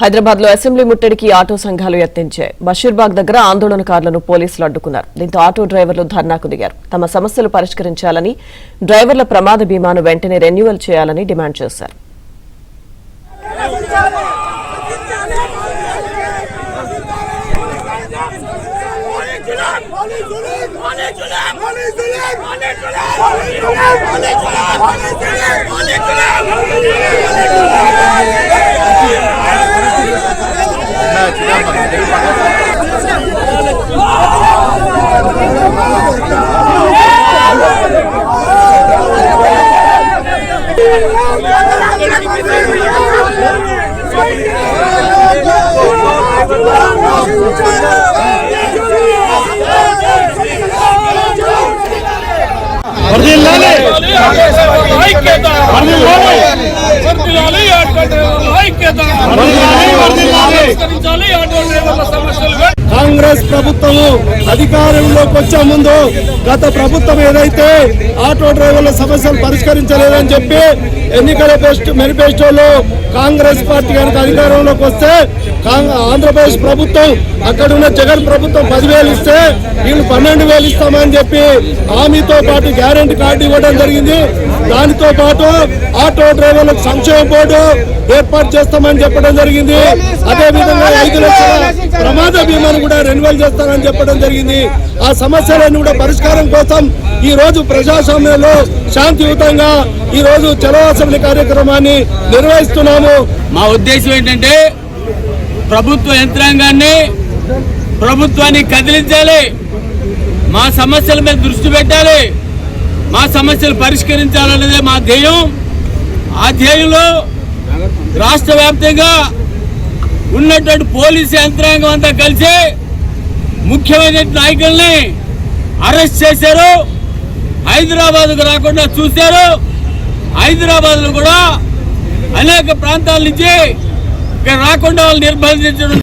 హైదరాబాద్ లో అసెంబ్లీ ముట్టడికి ఆటో సంఘాలు యత్నించాయి. బషీర్బాగ్ దగ్గర ఆందోళనకారులను పోలీసులు అడ్డుకున్నారు. దీంతో ఆటో డ్రైవర్లు ధర్నాకు దిగారు. తమ సమస్యలు పరిష్కరించాలని, డ్రైవర్ల ప్రమాద బీమాను వెంటనే రెన్యువల్ చేయాలని డిమాండ్ చేశారు. కాంగ్రెస్ ప్రభుత్వము అధికారంలోకి వచ్చే ముందు గత ప్రభుత్వం ఏదైతే ఆటో డ్రైవర్ల సమస్యలు పరిష్కరించలేదని చెప్పి ఎన్నికల మేనిఫెస్టోలో కాంగ్రెస్ పార్టీ కనుక అధికారంలోకి వస్తే ఆంధ్రప్రదేశ్ ప్రభుత్వం అక్కడ ఉన్న జగన్ ప్రభుత్వం 10,000 ఇస్తే వీళ్ళు 12,000 ఇస్తామని చెప్పి హామీతో పాటు గ్యారెంటీ కార్డు ఇవ్వడం జరిగింది. దానితో పాటు ఆటో డ్రైవర్లకు సంక్షేమ బోర్డు ఏర్పాటు చేస్తామని చెప్పడం జరిగింది. అదేవిధంగా 5 లక్షల ప్రమాద బీమాను కూడా రెన్యువల్ చేస్తామని చెప్పడం జరిగింది. ఆ సమస్యలను కూడా పరిష్కారం కోసం ఈ రోజు ప్రజాస్వామ్యంలో శాంతియుతంగా ఈ రోజు చలో అసెంబ్లీ కార్యక్రమాన్ని నిర్వహిస్తున్నాము. మా ఉద్దేశం ఏంటంటే ప్రభుత్వ యంత్రాంగాన్ని, ప్రభుత్వాన్ని కదిలించాలి, మా సమస్యల మీద దృష్టి పెట్టాలి, మా సమస్యలు పరిష్కరించాలనేదే మా ధ్యేయం. ఆ ధ్యేయంలో రాష్ట్ర వ్యాప్తంగా ఉన్నటువంటి పోలీసు యంత్రాంగం అంతా కలిసి ముఖ్యమైన నాయకుల్ని అరెస్ట్ చేశారు. హైదరాబాద్కు రాకుండా చూశారు. హైదరాబాద్లో కూడా అనేక ప్రాంతాల నుంచి ఇక్కడ రాకుండా వాళ్ళు నిర్బంధించడం